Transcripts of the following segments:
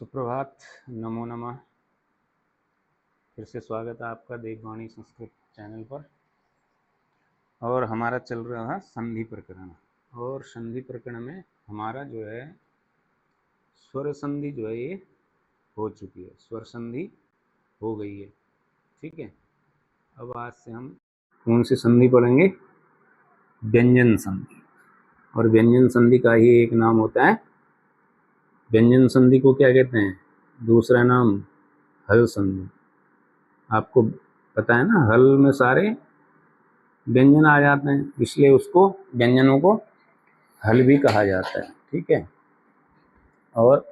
सुप्रभात, नमो नमः। फिर से स्वागत है आपका देववाणी संस्कृत चैनल पर। और हमारा चल रहा है संधि प्रकरण, और संधि प्रकरण में हमारा जो है स्वर संधि जो है ये हो चुकी है, स्वर संधि हो गई है। ठीक है, अब आज से हम कौन सी संधि पढ़ेंगे? व्यंजन संधि। और व्यंजन संधि का ही एक नाम होता है, व्यंजन संधि को क्या कहते हैं? दूसरा नाम हल संधि। आपको पता है ना, हल में सारे व्यंजन आ जाते हैं, इसलिए उसको व्यंजनों को हल भी कहा जाता है। ठीक है, और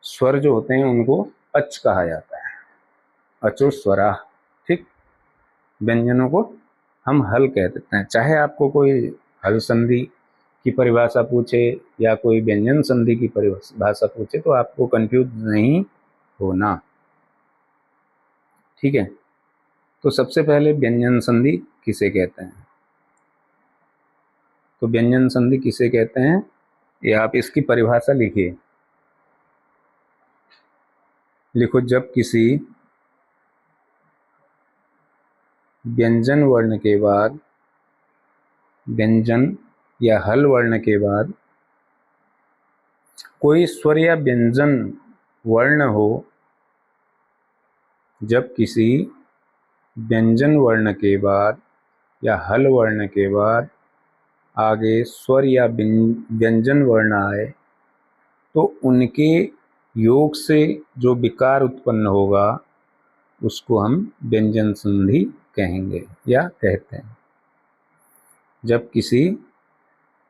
स्वर जो होते हैं उनको अच कहा जाता है, अचो स्वरा। ठीक, व्यंजनों को हम हल कह देते हैं। चाहे आपको कोई हल संधि की परिभाषा पूछे या कोई व्यंजन संधि की परिभाषा पूछे तो आपको कंफ्यूज नहीं होना। ठीक है, तो सबसे पहले व्यंजन संधि किसे कहते हैं? तो व्यंजन संधि किसे कहते हैं, ये आप इसकी परिभाषा लिखिए। लिखो, जब किसी व्यंजन वर्ण के बाद, व्यंजन या हल वर्ण के बाद कोई स्वर या व्यंजन वर्ण हो, जब किसी व्यंजन वर्ण के बाद या हल वर्ण के बाद आगे स्वर या व्यंजन वर्ण आए तो उनके योग से जो विकार उत्पन्न होगा उसको हम व्यंजन संधि कहेंगे या कहते हैं। जब किसी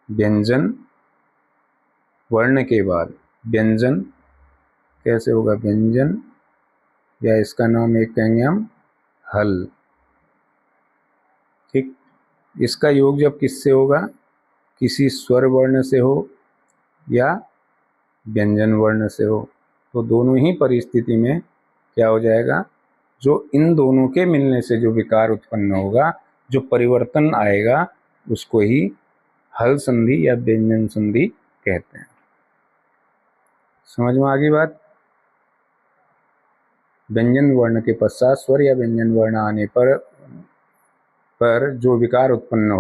व्यंजन वर्ण के बाद, व्यंजन कैसे होगा? व्यंजन, या इसका नाम एक कहेंगे हम हल। ठीक, इसका योग जब किससे होगा? किसी स्वर वर्ण से हो या व्यंजन वर्ण से हो, तो दोनों ही परिस्थिति में क्या हो जाएगा? जो इन दोनों के मिलने से जो विकार उत्पन्न होगा, जो परिवर्तन आएगा, उसको ही हल संधि या व्यंजन संधि कहते हैं। समझ में आ गई बात? व्यंजन वर्ण के पश्चात स्वर या व्यंजन वर्ण आने पर जो विकार उत्पन्न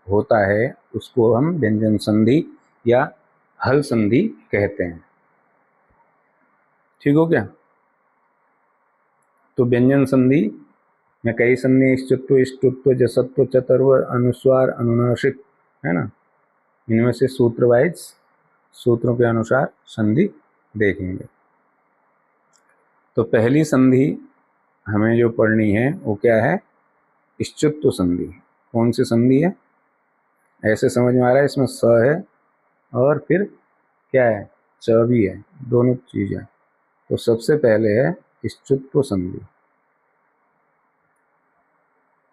होता है उसको हम व्यंजन संधि या हल संधि कहते हैं। ठीक हो क्या? तो व्यंजन संधि में कई संधि, इष्टुत्व, इष्टुत्व, जसत्व, चतुर्व, अनुस्वार, अनुनासिक, है ना। इनमें से सूत्र वाइज, सूत्रों के अनुसार संधि देखेंगे। तो पहली संधि हमें जो पढ़नी है वो क्या है? इष्टुत्व संधि। कौन सी संधि है? ऐसे समझ में आ रहा है, इसमें स है और फिर क्या है? च भी है, दोनों चीज है। तो सबसे पहले है इष्टुत्व संधि।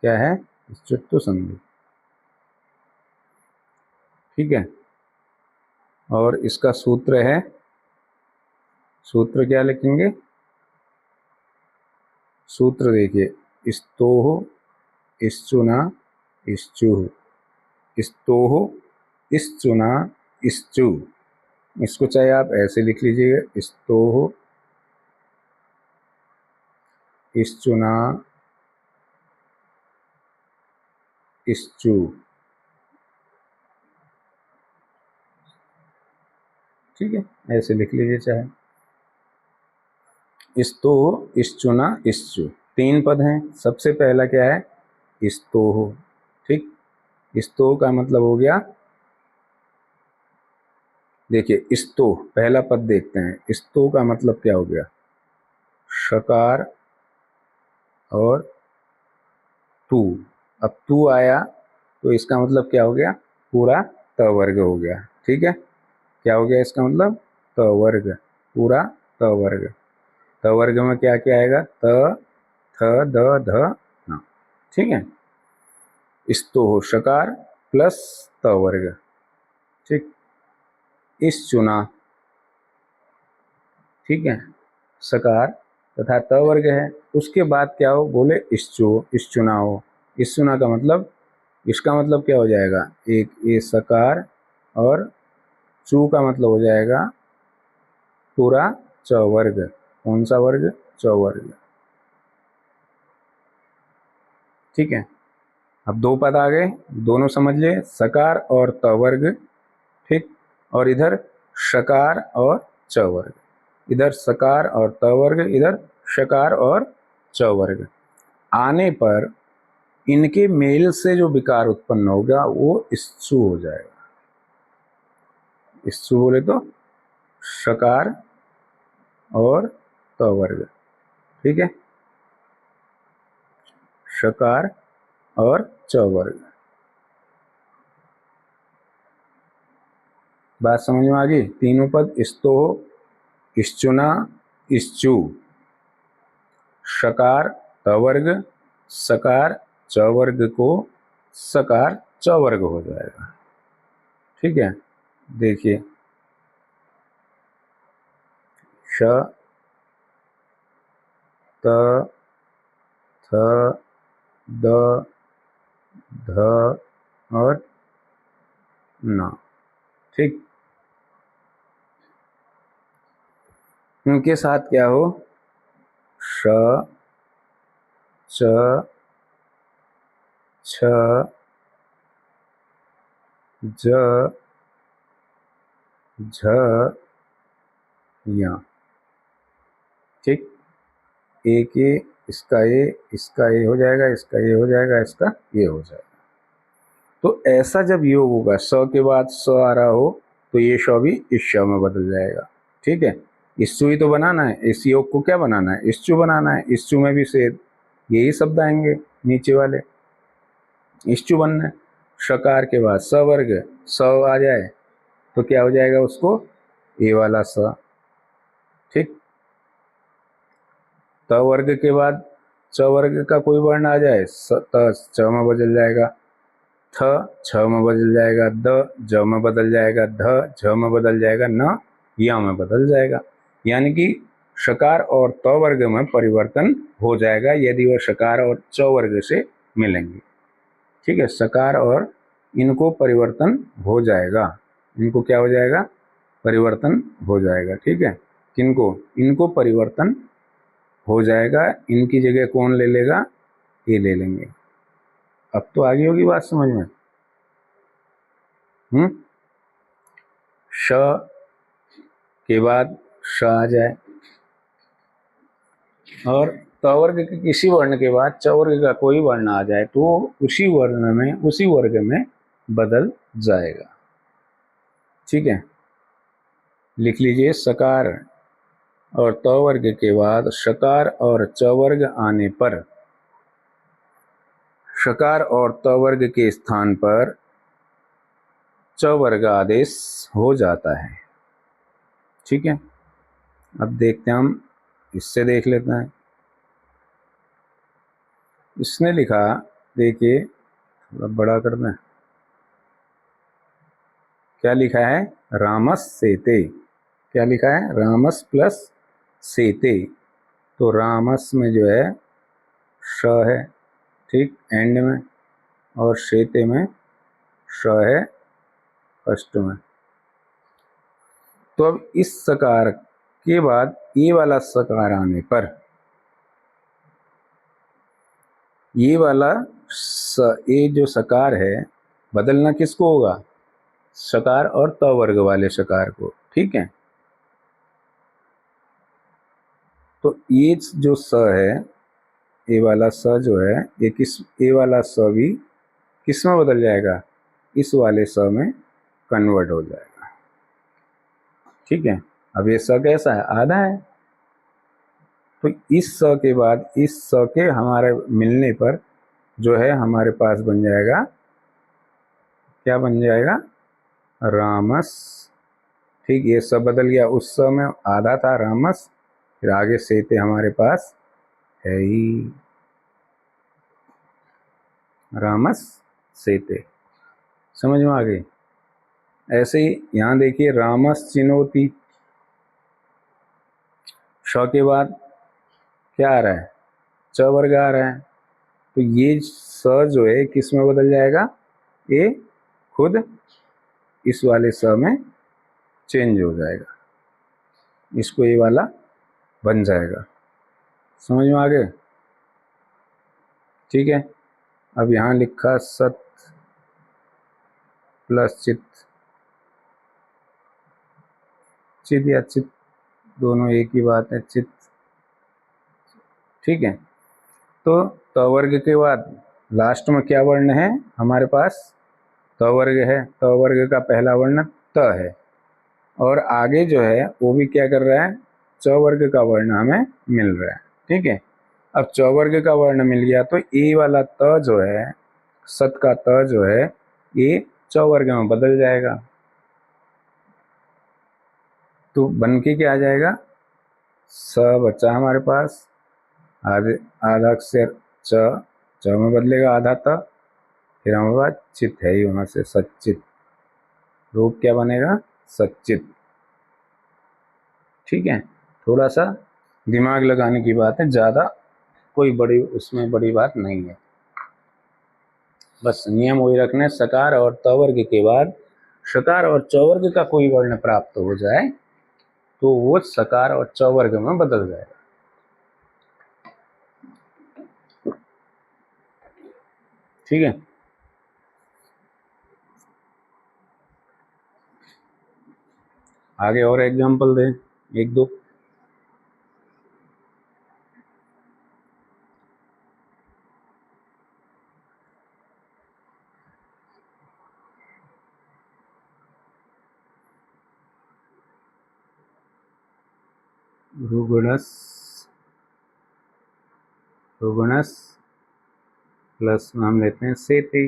क्या है? इष्टुत्व संधि। ठीक है, और इसका सूत्र है, सूत्र क्या लिखेंगे? सूत्र देखिए, स्तोह, इश्चुना, इश्चुः, स्तोह, इश्चुना, इश्चु। इसको चाहे आप ऐसे लिख लीजिएगा, स्तोह, इश्चुना, इश्चु। ठीक है, ऐसे लिख लीजिए चाहे। स्तोह, इश्चुना, इश्चु, तीन पद हैं। सबसे पहला क्या है? स्तोह। ठीक, स्तोह का मतलब हो गया, देखिए स्तोह पहला पद देखते हैं। स्तोह का मतलब क्या हो गया? शकार और तू। अब तू आया तो इसका मतलब क्या हो गया? पूरा त वर्ग हो गया। ठीक है, क्या हो गया इसका मतलब? त वर्ग, पूरा त वर्ग। त वर्ग में क्या क्या आएगा? त, थ, द, ध, न। ठीक है, स्तोह शकार प्लस त वर्ग। ठीक, इश्चुना, ठीक है, सकार तथा त वर्ग है। उसके बाद क्या हो? बोले इश्चुना हो। इश्चुना का मतलब, इसका मतलब क्या हो जाएगा? एक ए सकार और चू का मतलब हो जाएगा पूरा च वर्ग। कौन सा वर्ग? च वर्ग। ठीक है, अब दो पद आ गए, दोनों समझ लिए, सकार और त वर्ग। ठीक, और इधर शकार और च वर्ग, इधर सकार और त वर्ग, इधर शकार और च वर्ग। आने पर इनके मेल से जो विकार उत्पन्न होगा वो इच्छु हो जाएगा। इच्छु बोले तो शकार और त वर्ग। ठीक है, शकार और च वर्ग। बात समझ में आ गई? तीनों पद स्तो, इश्चुना, इश्चु, शकार त वर्ग, सकार च वर्ग को सकार च वर्ग हो जाएगा। ठीक है, देखिए श, त, थ, द, ध और न। ठीक, इनके साथ क्या हो? श, च, छ, ज, झ, य। ठीक, एक ये, इसका ये हो जाएगा, इसका ये हो जाएगा, इसका ये हो जाएगा। तो ऐसा जब योग होगा, स के बाद स आ रहा हो तो ये श भी इस श में बदल जाएगा। ठीक है, इच्छु ही तो बनाना है, इस योग को क्या बनाना है? इच्छु बनाना है। इच्छु में भी सेद, यही शब्द आएंगे नीचे वाले, इच्छु बनना है। शकार के बाद स वर्ग, स आ जाए तो क्या हो जाएगा उसको? ए वाला स। ठीक, त वर्ग के बाद च वर्ग का कोई वर्ण आ जाए, त च में बदल जाएगा, थ छ में बदल जाएगा, द ज में बदल जाएगा, ध झ में बदल जाएगा, न या में बदल जाएगा। यानी कि शकार और त वर्ग में परिवर्तन हो जाएगा यदि वह शकार और च वर्ग से मिलेंगे। ठीक है, शकार और इनको परिवर्तन हो जाएगा, इनको क्या हो जाएगा? परिवर्तन हो जाएगा। ठीक है, किनको? इनको परिवर्तन हो जाएगा, इनकी जगह कौन ले लेगा? ये ले लेंगे। अब तो आगे होगी बात समझ में। श के बाद श आ जाए और त वर्ग के किसी वर्ण के बाद च वर्ग का कोई वर्ण आ जाए तो उसी वर्ण में, उसी वर्ग में बदल जाएगा। ठीक है, लिख लीजिए, सकार और त वर्ग के बाद शकार और च वर्ग आने पर शकार और त वर्ग के स्थान पर च वर्ग आदेश हो जाता है। ठीक है, अब देखते हैं, हम इससे देख लेते हैं। इसने लिखा, देखिए थोड़ा बड़ा कर दें, क्या लिखा है? रामस सेते। क्या लिखा है? रामस प्लस सेते। तो रामस में जो है श है, ठीक, एंड में, और शेते में श है फर्स्ट में। तो अब इस सकार के बाद ये वाला सकार आने पर ये वाला ये जो सकार है बदलना किसको होगा? सकार और त वर्ग वाले सकार को। ठीक है, तो ये जो स है, ये वाला स जो है, ये किस, ये वाला स भी किस में बदल जाएगा? इस वाले स में कन्वर्ट हो जाएगा। ठीक है, अब ये स कैसा है? आधा है। तो इस स के बाद इस स के हमारे मिलने पर जो है हमारे पास बन जाएगा, क्या बन जाएगा? रामस। ठीक, ये स बदल गया, उस स में आधा था रामस, फिर आगे सेते हमारे पास है ही, रामस सेते। समझ में आ गई? ऐसे ही यहाँ देखिए, रामस चिनोती, श के बाद क्या आ रहा है? च वर्ग आ रहा है। तो ये स जो है किस में बदल जाएगा? ये खुद इस वाले स में चेंज हो जाएगा। इसको ये वाला बन जाएगा। समझ में आ गए? ठीक है। अब यहाँ लिखा सत प्लस चित, चित या चित दोनों एक ही बात है, चित। ठीक है। तो त वर्ग के बाद लास्ट में क्या वर्ण है हमारे पास? त वर्ग है। त वर्ग का पहला वर्ण त है, और आगे जो है वो भी क्या कर रहा है? च वर्ग का वर्ण हमें मिल रहा है। ठीक है। अब च वर्ग का वर्ण मिल गया तो ए वाला त जो है, सत का त जो है, ये च वर्ग में बदल जाएगा। तो बन के क्या आ जाएगा? स बचा हमारे पास, आधा अक्षर च में बदलेगा, आधा त, फिर हमारे पास चित है ही वहां से, सच्चित। रूप क्या बनेगा? सच्चित। ठीक है। थोड़ा सा दिमाग लगाने की बात है, ज्यादा कोई बड़ी उसमें बड़ी बात नहीं है। बस नियम वही रखने, सकार और त वर्ग के बाद शकार और च वर्ग का कोई वर्ण प्राप्त हो जाए तो वो सकार और च वर्ग में बदल जाएगा। ठीक है। आगे और एग्जांपल दें, एक दो। रुगणस, रुगणस प्लस में हम लेते हैं सेते,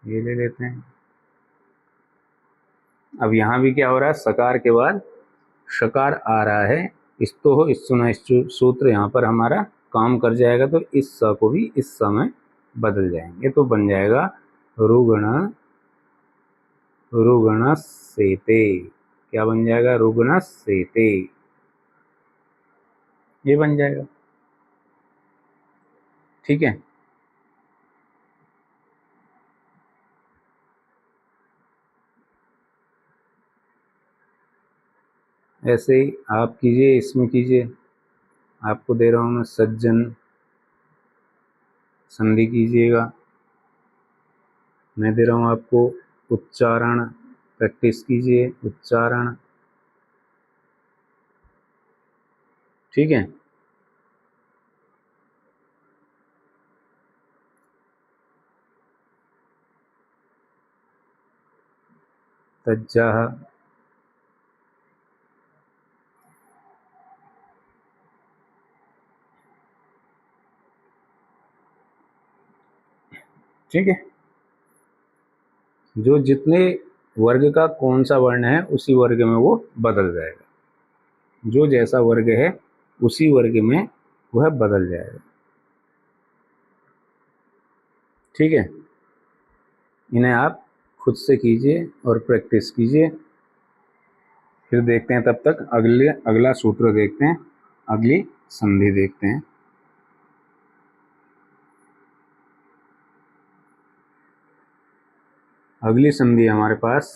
ये ले लेते हैं। अब यहां भी क्या हो रहा है? सकार के बाद शकार आ रहा है, इस्तो हो इस्तुना सूत्र यहाँ पर हमारा काम कर जाएगा, तो इस स को भी इस स में बदल जाएंगे, तो बन जाएगा रुगण, रुगणसेते। क्या बन जाएगा? रुगणसेते, ये बन जाएगा। ठीक है। ऐसे ही आप कीजिए, इसमें कीजिए। आपको दे रहा हूं मैं सज्जन, संधि कीजिएगा। मैं दे रहा हूं आपको उच्चारण, प्रैक्टिस कीजिए उच्चारण। ठीक है। तज्जः, ठीक है। जो जितने वर्ग का कौन सा वर्ण है उसी वर्ग में वो बदल जाएगा, जो जैसा वर्ग है उसी वर्ग में वह बदल जाएगा। ठीक है। इन्हें आप खुद से कीजिए और प्रैक्टिस कीजिए, फिर देखते हैं। तब तक अगला सूत्र देखते हैं, अगली संधि देखते हैं। अगली संधि हमारे पास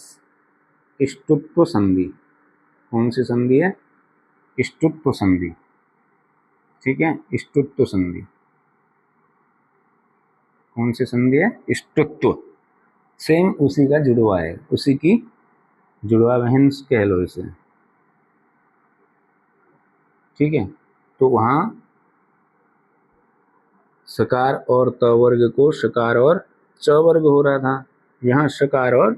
इष्टुत्व संधि। कौन सी संधि है? इष्टुत्व संधि। ठीक है। इष्टुत्व संधि कौन सी संधि है? इष्टुत्व। सेम उसी का जुड़वा है, उसी की जुड़वा बहन कह लो इसे। ठीक है। तो वहां सकार और त वर्ग को शकार और च वर्ग हो रहा था, यहाँ शकार और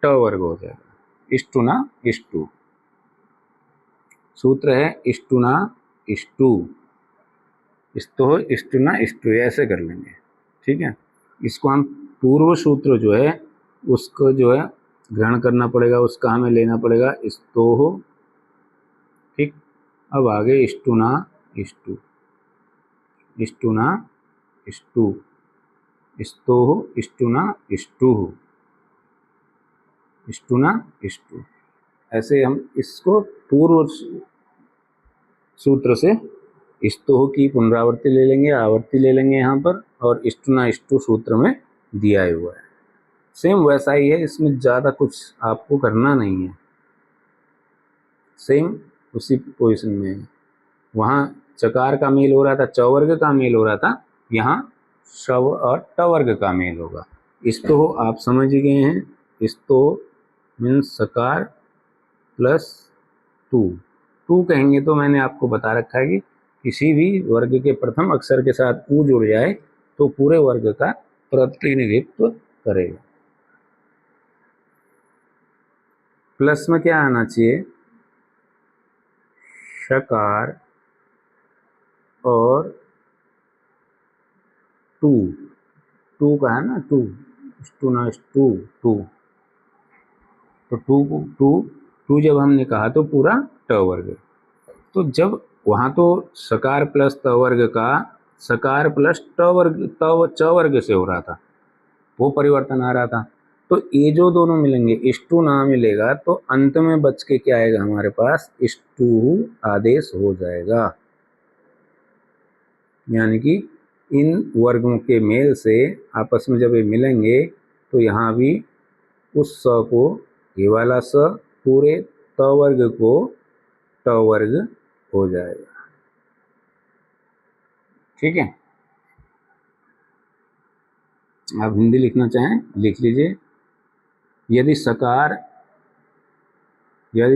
ट वर्ग हो जाएगा। इष्टुना इष्टु, सूत्र है इष्टुना इष्टु, इस्तो इष्टुना इष्टु, ऐसे कर लेंगे। ठीक है। इसको हम पूर्व सूत्र जो है उसको जो है ग्रहण करना पड़ेगा, उसका हमें लेना पड़ेगा इस्तो। ठीक। अब आगे इष्टुना इष्टु, इष्टुना इष्टु, इस्तो इष्टुना इष्टु, इष्टुना इष्टु। ऐसे हम इसको पूर्व सूत्र से इस्तो की पुनरावृत्ति ले लेंगे, आवर्ती ले लेंगे यहाँ पर, और इष्टुना इष्टु सूत्र में दिया हुआ है। सेम वैसा ही है, इसमें ज़्यादा कुछ आपको करना नहीं है। सेम उसी पोजीशन में है। वहाँ चकार का मेल हो रहा था, च वर्ग का मेल हो रहा था, यहाँ श और ट वर्ग का मेल होगा। इस तो आप समझ गए हैं, इस तो मीन्स सकार प्लस टू कहेंगे तो मैंने आपको बता रखा है कि किसी भी वर्ग के प्रथम अक्षर के साथ ऊ जुड़ जाए तो पूरे वर्ग का प्रतिनिधित्व करेगा। प्लस में क्या आना चाहिए, शकार और टू का है ना, टू तो टू जब हमने कहा तो पूरा ट वर्ग। तो जब वहाँ तो सकार प्लस त वर्ग का सकार प्लस च वर्ग से हो रहा था, वो परिवर्तन आ रहा था। तो ये जो दोनों मिलेंगे, इष्टू ना मिलेगा तो अंत में बच के क्या आएगा हमारे पास, इष्टू आदेश हो जाएगा। यानी कि इन वर्गों के मेल से आपस में जब ये मिलेंगे तो यहाँ भी उस स को, ये वाला स पूरे त वर्ग को ट वर्ग हो जाएगा। ठीक है, आप हिंदी लिखना चाहें लिख लीजिए। यदि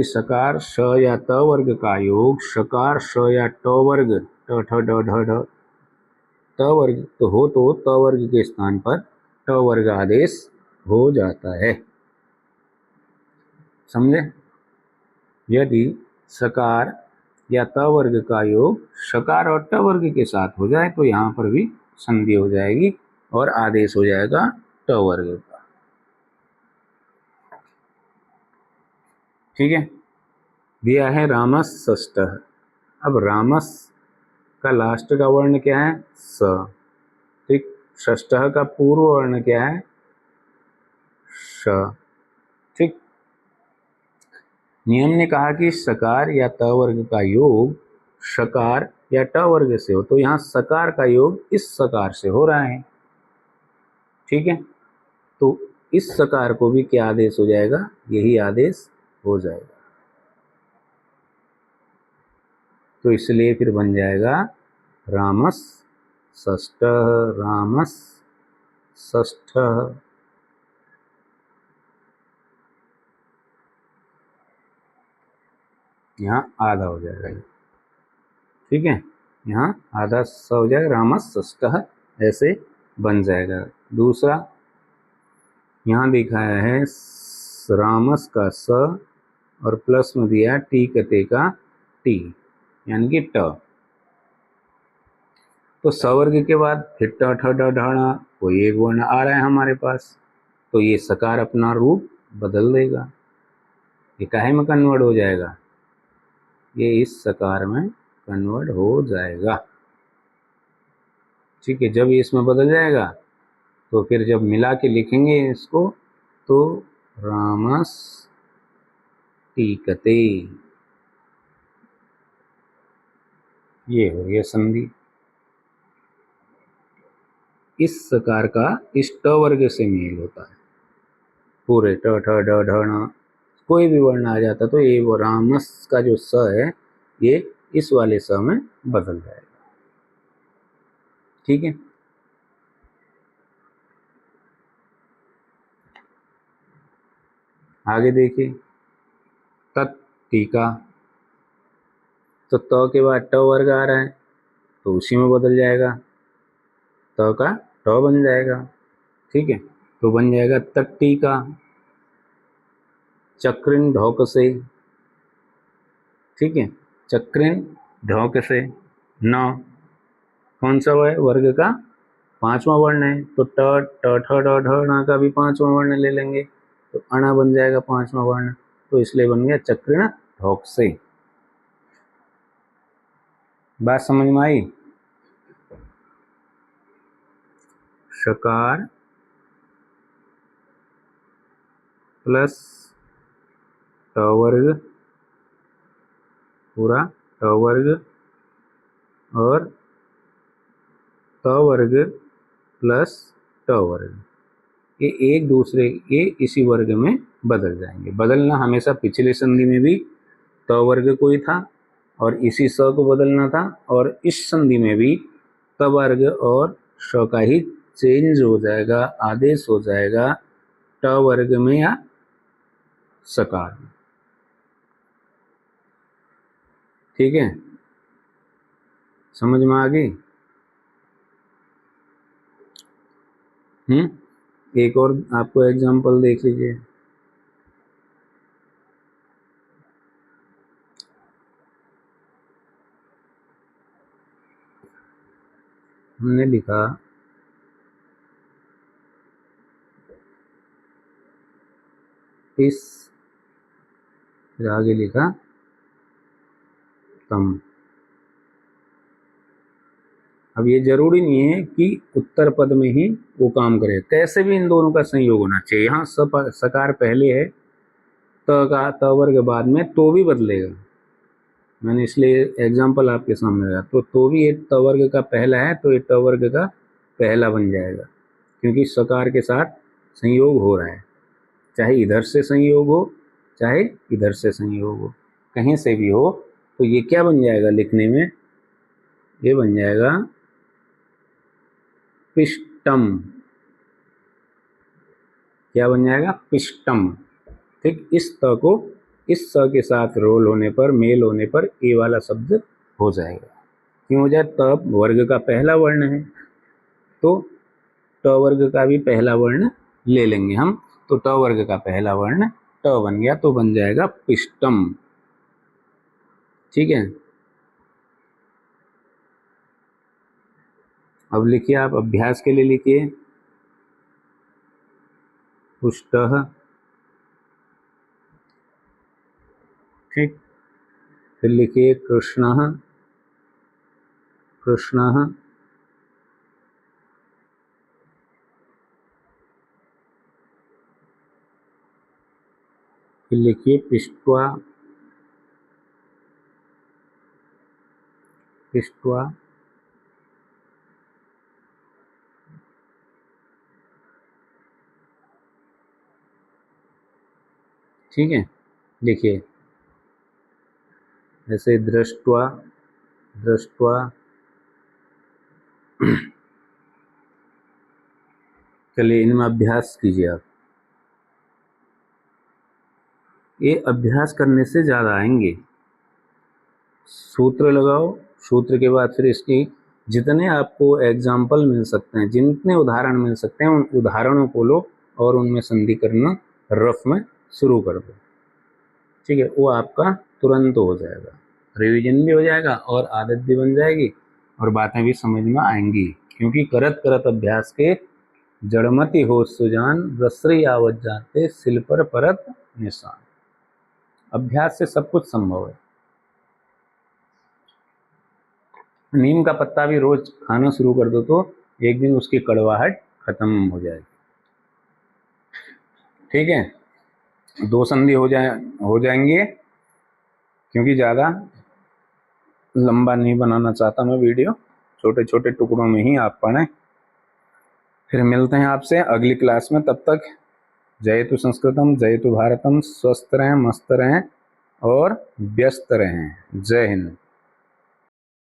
सकार श या त वर्ग का योग शकार श या ट वर्ग ट ठ ड ढ ढ त वर्ग तो हो, तो त वर्ग के स्थान पर ट वर्ग आदेश हो जाता है। समझे? यदि सकार या त वर्ग का योग शकार और ट वर्ग के साथ हो जाए तो यहाँ पर भी संधि हो जाएगी और आदेश हो जाएगा ट वर्ग का। ठीक है, दिया है रामस षष्ठः। अब रामस का लास्ट का वर्ण क्या है, स। ठीक, षष्ठः का पूर्व वर्ण क्या है, श। ठीक, नियम ने कहा कि सकार या त वर्ग का योग शकार या ट वर्ग से हो, तो यहाँ सकार का योग इस सकार से हो रहा है। ठीक है, तो इस सकार को भी क्या आदेश हो जाएगा, यही आदेश हो जाएगा। तो इसलिए फिर बन जाएगा रामस षष्ठः, रामस षष्ठः। यहाँ आधा हो जाएगा। ठीक है, यहाँ आधा स हो जाएगा, रामस षष्ठः ऐसे बन जाएगा। दूसरा यहाँ दिखाया है रामस का स और प्लस में दिया टी कते का टी, यानी कि ट। तो सवर्ग के बाद फिर ट ठ ड ढ कोई एक वर्ण आ रहा है हमारे पास, तो ये सकार अपना रूप बदल देगा। ये काहे में कन्वर्ट हो जाएगा, ये इस सकार में कन्वर्ट हो जाएगा। ठीक है, जब ये इसमें बदल जाएगा तो फिर जब मिला के लिखेंगे इसको तो रामस टीकते, ये हो गया संधि। इस सकार का इस ट वर्ग से मेल होता है, पूरे ट ठ ड ढ ण कोई भी वर्ण आ जाता तो ये वो रामस का जो स है ये इस वाले स में बदल जाएगा। ठीक है, आगे देखिए तत् टीका। तो त के बाद ट वर्ग आ रहा है तो उसी में बदल जाएगा, त का ट बन जाएगा। ठीक है, तो बन जाएगा तट्टी का चक्रिन ढोक से। ठीक है, चक्रिन ढोक से न कौन सा है, वर्ग का पांचवा वर्ण है, तो ट ट ठ ड ढ ण का भी पांचवा वर्ण ले लेंगे तो अणा बन जाएगा पांचवा वर्ण, तो इसलिए बन गया चक्रिन ढोक से। बात समझ में आई? शकार प्लस ट वर्ग पूरा ट वर्ग और त वर्ग प्लस ट वर्ग, ये एक दूसरे ये इसी वर्ग में बदल जाएंगे। बदलना हमेशा पिछले संधि में भी त वर्ग कोई था और इसी स को बदलना था, और इस संधि में भी त वर्ग और श का ही चेंज हो जाएगा, आदेश हो जाएगा ट वर्ग में या सकार में। ठीक है, समझ में आ गई? एक और आपको एग्जांपल देख लीजिए। हमने लिखा इस, फिर आगे लिखा तम। अब ये जरूरी नहीं है कि उत्तर पद में ही वो काम करे, कैसे भी इन दोनों का संयोग होना चाहिए। यहाँ सकार पहले है, त वर्ग बाद में, तो भी बदलेगा। मैंने इसलिए एग्जांपल आपके सामने रखा। तो भी ये त वर्ग का पहला है तो ये ट वर्ग का पहला बन जाएगा, क्योंकि सकार के साथ संयोग हो रहा है। चाहे इधर से संयोग हो चाहे इधर से संयोग हो, कहीं से भी हो, तो ये क्या बन जाएगा लिखने में? ये बन जाएगा पिष्टम। क्या बन जाएगा? पिष्टम। ठीक, इस त को इस स के साथ रोल होने पर, मेल होने पर ए वाला शब्द हो जाएगा। क्यों हो जाए? त वर्ग का पहला वर्ण है तो ट वर्ग का भी पहला वर्ण ले लेंगे हम, तो ट वर्ग का पहला वर्ण ट बन गया, तो बन जाएगा पिष्टम। ठीक है, अब लिखिए, आप अभ्यास के लिए लिखिए पुष्टः। ठीक, फिर लिखिए कृष्णः। कृष्णः, फिर लिखिए पिष्ट्वा। पिष्ट्वा, ठीक है, लिखिए ऐसे दृष्टवा। दृष्टवा, चलिए इनमें अभ्यास कीजिए आप। ये अभ्यास करने से ज़्यादा आएंगे। सूत्र लगाओ, सूत्र के बाद फिर इसकी जितने आपको एग्जाम्पल मिल सकते हैं, जितने उदाहरण मिल सकते हैं, उन उदाहरणों को लो और उनमें संधि करना रफ में शुरू कर दो। ठीक है, वो आपका तुरंत हो जाएगा, रिवीजन भी हो जाएगा और आदत भी बन जाएगी और बातें भी समझ में आएंगी। क्योंकि करत करत अभ्यास के जड़मति हो सुजान, रसरी आवत जाते सिल पर परत निशान। अभ्यास से सब कुछ संभव है। नीम का पत्ता भी रोज खाना शुरू कर दो तो एक दिन उसकी कड़वाहट खत्म हो जाएगी। ठीक है, दो संधि हो जाएंगे, क्योंकि ज़्यादा लंबा नहीं बनाना चाहता मैं वीडियो, छोटे छोटे टुकड़ों में ही आप पढ़ें। फिर मिलते हैं आपसे अगली क्लास में, तब तक जयतु संस्कृतम जयतु भारतम। स्वस्थ रहें, मस्त रहें और व्यस्त रहें। जय हिंद।